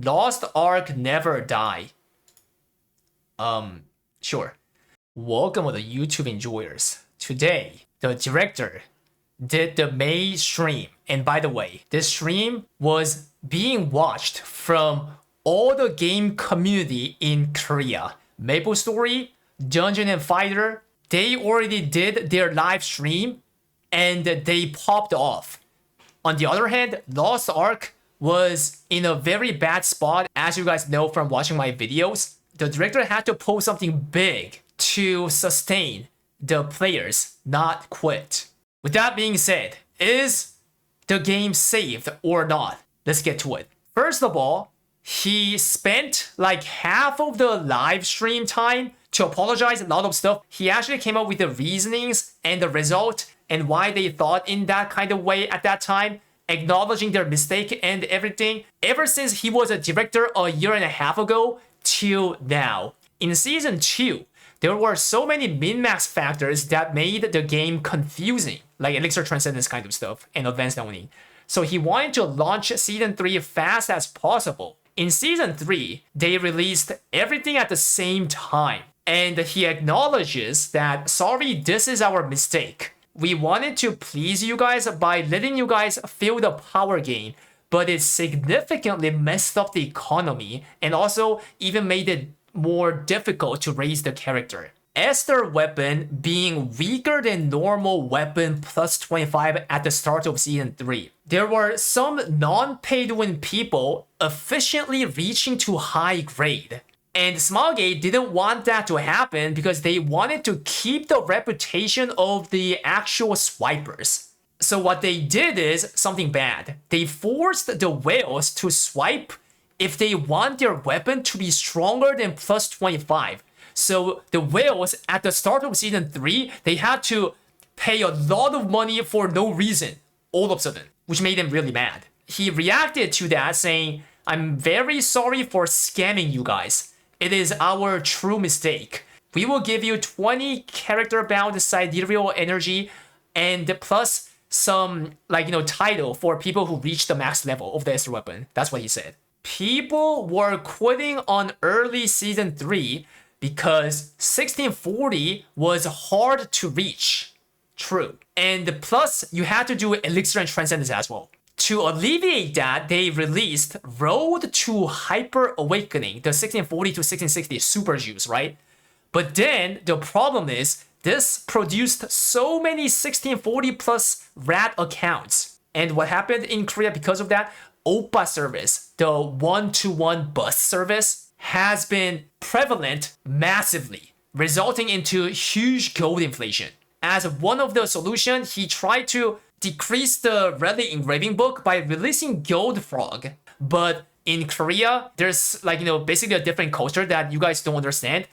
Lost Ark never die. Sure. Welcome to the YouTube enjoyers. Today, the director did the May stream. And by the way, this stream was being watched from all the game community in Korea. MapleStory, Dungeon and Fighter, they already did their live stream and they popped off. On the other hand, Lost Ark was in a very bad spot. As you guys know from watching my videos, the director had to post something big to sustain the players, not quit. With that being said, is the game saved or not? Let's get to it. First of all, he spent like half of the live stream time to apologize a lot of stuff. He actually came up with the reasonings and the result and why they thought in that kind of way at that time, acknowledging their mistake and everything. Ever since he was a director a year and a half ago till now. In Season 2, there were so many min-max factors that made the game confusing, like Elixir Transcendence kind of stuff and Advanced Only. So he wanted to launch Season 3 fast as possible. In Season 3, they released everything at the same time. And he acknowledges that, sorry, this is our mistake. We wanted to please you guys by letting you guys feel the power gain, but it significantly messed up the economy and also even made it more difficult to raise the character. Esther weapon being weaker than normal weapon plus 25 at the start of Season 3. There were some non-pay-to-win people efficiently reaching to high grade. And Smilegate didn't want that to happen because they wanted to keep the reputation of the actual swipers. So what they did is something bad. They forced the whales to swipe if they want their weapon to be stronger than plus 25. So the whales at the start of Season 3, they had to pay a lot of money for no reason all of a sudden, which made them really mad. He reacted to that saying, "I'm very sorry for scamming you guys. It is our true mistake. We will give you 20 character-bound sidereal energy and plus some, title for people who reach the max level of the Esther weapon." That's what he said. People were quitting on early Season 3 because 1640 was hard to reach. True. And plus, you had to do Elixir and Transcendence as well. To alleviate that, they released Road to Hyper Awakening, the 1640 to 1660 super juice, right? But then the problem is this produced so many 1640 plus rat accounts. And what happened in Korea because of that? OPA service, the one-to-one bus service, has been prevalent massively, resulting into huge gold inflation. As one of the solutions, he tried to decrease the relic engraving book by releasing Gold Frog. But in Korea, there's basically a different culture that you guys don't understand.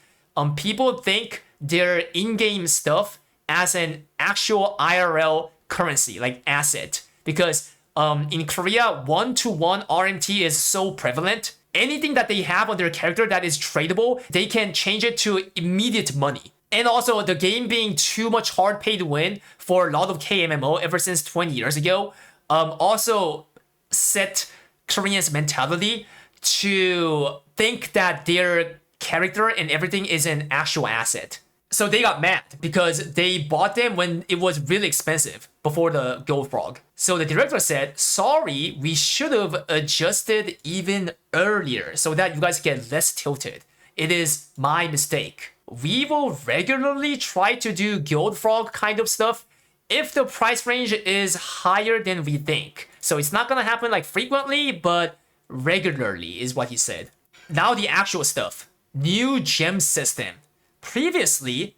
People think their in-game stuff as an actual IRL currency, like asset. Because in Korea, one-to-one RMT is so prevalent. Anything that they have on their character that is tradable, they can change it to immediate money. And also, the game being too much hard pay to win for a lot of KMMO ever since 20 years ago, also set Koreans' mentality to think that their character and everything is an actual asset. So they got mad because they bought them when it was really expensive before the Gold Frog. So the director said, "Sorry, we should have adjusted even earlier so that you guys get less tilted. It is my mistake. We will regularly try to do Gold Frog kind of stuff if the price range is higher than we think. So it's not gonna happen frequently, but regularly," is what he said. Now the actual stuff. New gem system. Previously,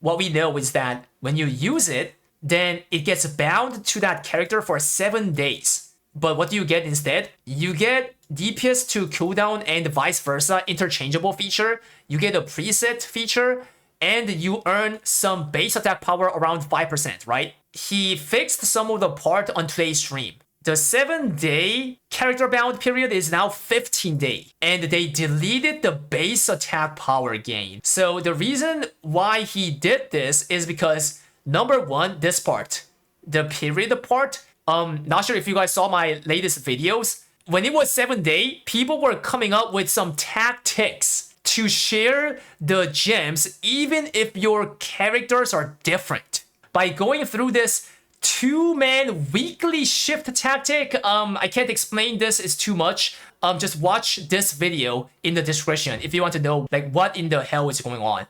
what we know is that when you use it, then it gets bound to that character for 7 days. But what do you get instead? You get DPS to cooldown and vice versa interchangeable feature. You get a preset feature, and you earn some base attack power around 5%, right? He fixed some of the part on today's stream. The 7-day character bound period is now 15 days, and they deleted the base attack power gain. So the reason why he did this is because, number one, this part, the period part, not sure if you guys saw my latest videos, when it was 7th day, people were coming up with some tactics to share the gems even if your characters are different. By going through this 2-man weekly shift tactic, I can't explain this, it's too much. Just watch this video in the description if you want to know like what in the hell is going on.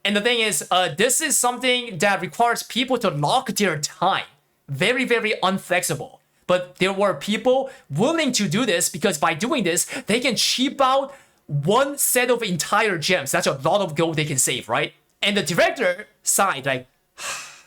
And the thing is, this is something that requires people to lock their time. Very, very unflexible. But there were people willing to do this because by doing this, they can cheap out one set of entire gems. That's a lot of gold they can save, right? And the director sighed like,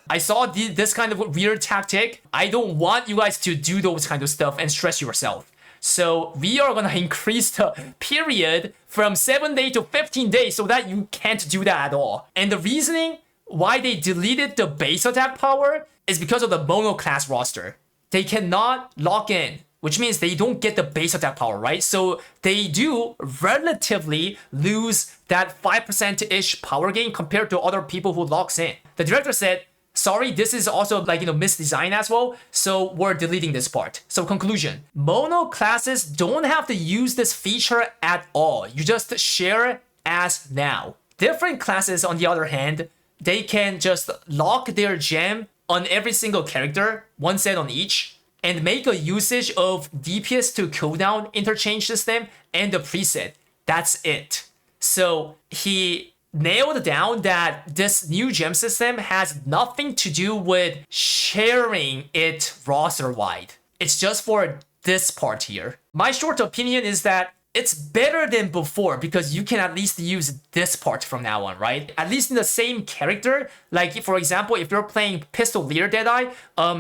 I saw this kind of weird tactic. I don't want you guys to do those kind of stuff and stress yourself. So we are gonna increase the period from 7 days to 15 days so that you can't do that at all. And the reasoning why they deleted the base attack power is because of the mono class roster. They cannot lock in, which means they don't get the base attack power, right? So they do relatively lose that 5%-ish power gain compared to other people who locks in. The director said, sorry, this is also like, misdesign as well, so we're deleting this part. So conclusion, mono classes don't have to use this feature at all. You just share as now. Different classes, on the other hand, they can just lock their gem on every single character, one set on each, and make a usage of DPS to cooldown interchange system and the preset. That's it. So he nailed down that this new gem system has nothing to do with sharing it roster-wide. It's just for this part here. My short opinion is that it's better than before because you can at least use this part from now on, right? At least in the same character. Like, for example, if you're playing Pistolier Deadeye,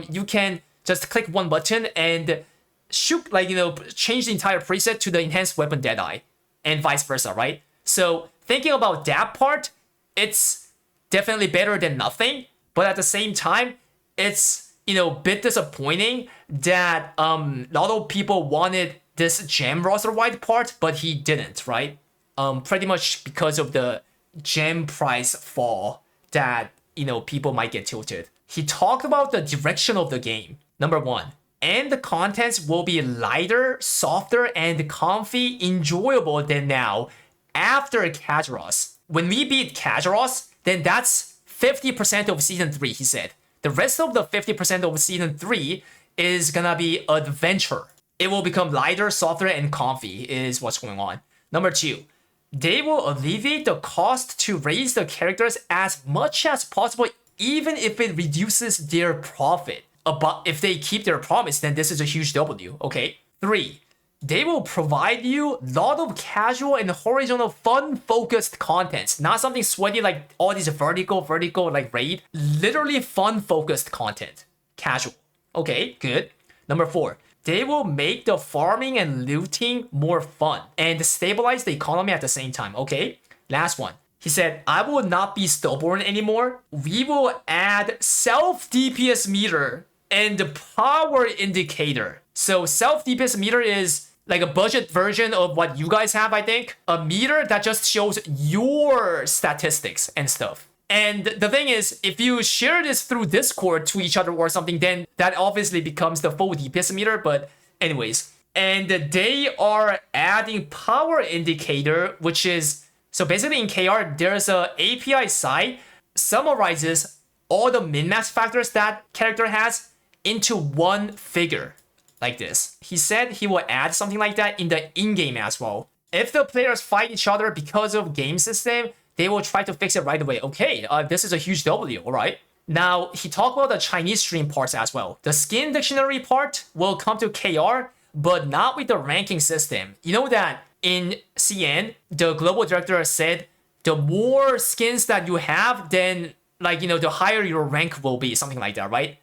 you can just click one button and shoot, like, change the entire preset to the enhanced weapon Deadeye and vice versa, right? So thinking about that part, it's definitely better than nothing. But at the same time, it's, a bit disappointing that a lot of people wanted this gem roster-wide part, but he didn't, right? Pretty much because of the gem price fall that, people might get tilted. He talked about the direction of the game. Number 1, and the contents will be lighter, softer, and comfy, enjoyable than now after Kazeros. When we beat Kazeros, then that's 50% of Season 3, he said. The rest of the 50% of Season 3 is gonna be adventure. It will become lighter, softer, and comfy is what's going on. Number 2, they will alleviate the cost to raise the characters as much as possible, even if it reduces their profit. But if they keep their promise, then this is a huge W, okay? 3, they will provide you a lot of casual and horizontal fun-focused contents. Not something sweaty like all these vertical like raid. Literally fun-focused content. Casual. Okay, good. Number 4, they will make the farming and looting more fun and stabilize the economy at the same time, okay? Last one. He said, I will not be stillborn anymore. We will add self-DPS meter and the power indicator. So self-DPS meter is like a budget version of what you guys have, I think. A meter that just shows your statistics and stuff. And the thing is, if you share this through Discord to each other or something, then that obviously becomes the full DPS meter. But anyways, and they are adding power indicator, which is, so basically in KR, there's a API site summarizes all the min-max factors that character has into one figure like this. He said he will add something like that in the in-game as well. If the players fight each other because of game system, they will try to fix it right away. Okay, this is a huge W, all right? Now, he talked about the Chinese stream parts as well. The skin dictionary part will come to KR, but not with the ranking system. You know that in CN, the global director said the more skins that you have, then the higher your rank will be, something like that, right?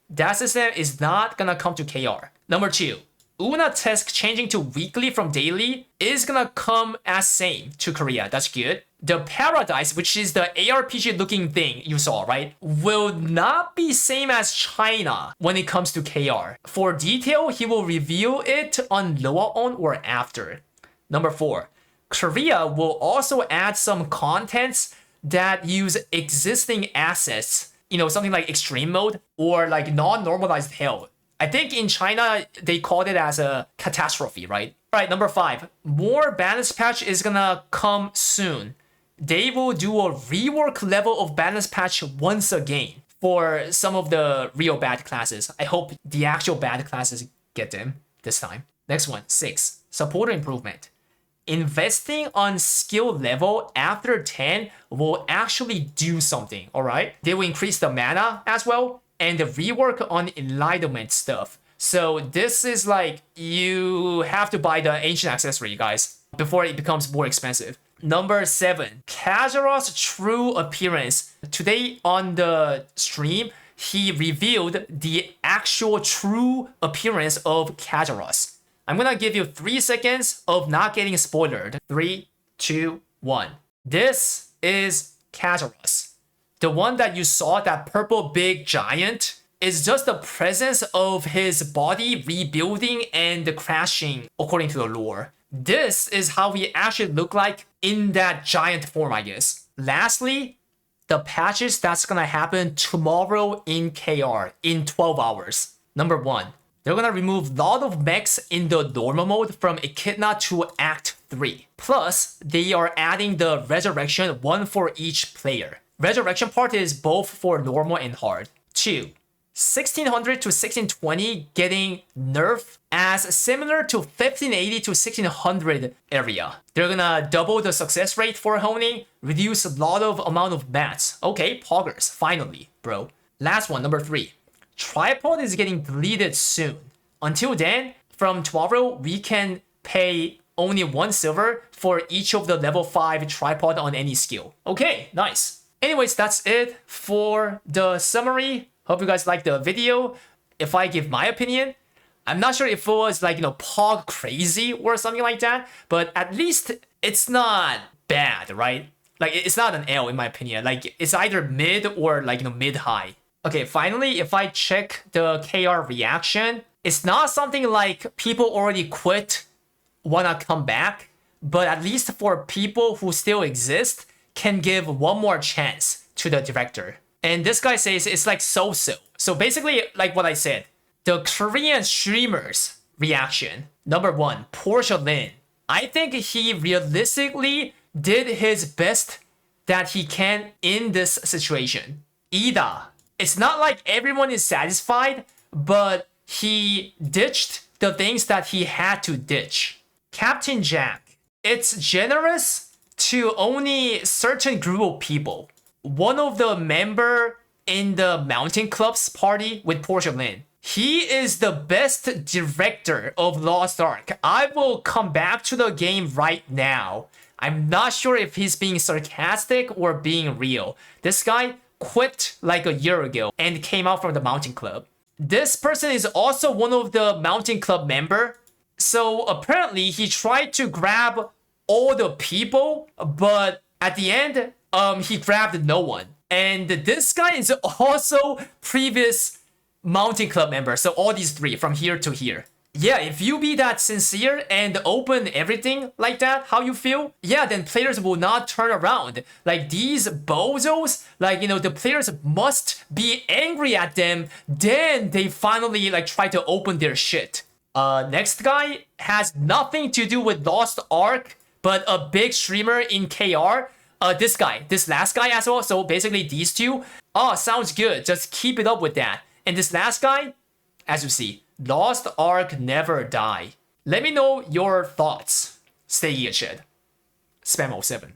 That system is not gonna come to KR. Number 2, Una task changing to weekly from daily is gonna come as same to Korea. That's good. The Paradise, which is the ARPG looking thing you saw, right, will not be same as China when it comes to KR. For detail, he will reveal it on Loa On or after. Number 4, Korea will also add some contents that use existing assets, something like extreme mode or like non-normalized hell. I think in China, they called it as a catastrophe, right? All right, number 5. More balance patch is gonna come soon. They will do a rework level of balance patch once again for some of the real bad classes. I hope the actual bad classes get them this time. Next one, 6. Supporter improvement. Investing on skill level after 10 will actually do something, alright? They will increase the mana as well, and the rework on enlightenment stuff. So this is like, you have to buy the ancient accessory, guys, before it becomes more expensive. Number 7, Kazeros' true appearance. Today on the stream, he revealed the actual true appearance of Kazeros. I'm gonna give you 3 seconds of not getting spoiled. 3, 2, 1. This is Kazeros. The one that you saw, that purple big giant, is just the presence of his body rebuilding and crashing according to the lore. This is how he actually looked like in that giant form, I guess. Lastly, the patches that's gonna happen tomorrow in KR in 12 hours. Number 1. They're gonna remove a lot of mechs in the normal mode from Echidna to Act 3. Plus, they are adding the Resurrection, one for each player. Resurrection part is both for normal and hard. 2. 1600 to 1620 getting nerfed as similar to 1580 to 1600 area. They're gonna double the success rate for honing, reduce a lot of amount of mats. Okay, poggers, finally, bro. Last one, number 3. Tripod is getting deleted soon. Until then, from tomorrow, we can pay only 1 silver for each of the level 5 tripod on any skill. Okay, nice. Anyways, that's it for the summary. Hope you guys liked the video. If I give my opinion, I'm not sure if it was like, pog crazy or something like that, but at least it's not bad, right? Like, it's not an L in my opinion. Like, it's either mid or like, mid-high. Okay, finally, if I check the KR reaction, it's not something like people already quit, wanna come back, but at least for people who still exist, can give one more chance to the director. And this guy says it's like so-so. So basically, like what I said, the Korean streamers reaction. Number 1, Portia Lin. I think he realistically did his best that he can in this situation. Ida. It's not like everyone is satisfied, but he ditched the things that he had to ditch. Captain Jack. It's generous to only certain group of people. One of the member in the Mountain Club's party with Portia Lin. He is the best director of Lost Ark. I will come back to the game right now. I'm not sure if he's being sarcastic or being real. This guy quit like a year ago and came out from the Mountain Club. This person is also one of the Mountain Club member. So apparently he tried to grab all the people, but at the end, he grabbed no one. And this guy is also previous Mountain Club member. So all these 3 from here to here. Yeah, if you be that sincere and open everything like that, how you feel, yeah, then players will not turn around. Like these bozos, like, the players must be angry at them, then they finally like try to open their shit. Next guy has nothing to do with Lost Ark, but a big streamer in KR. This last guy as well. So basically these 2. Oh, sounds good. Just keep it up with that. And this last guy, as you see, Lost Ark never die. Let me know your thoughts. Stay here, Shed. Spam 07.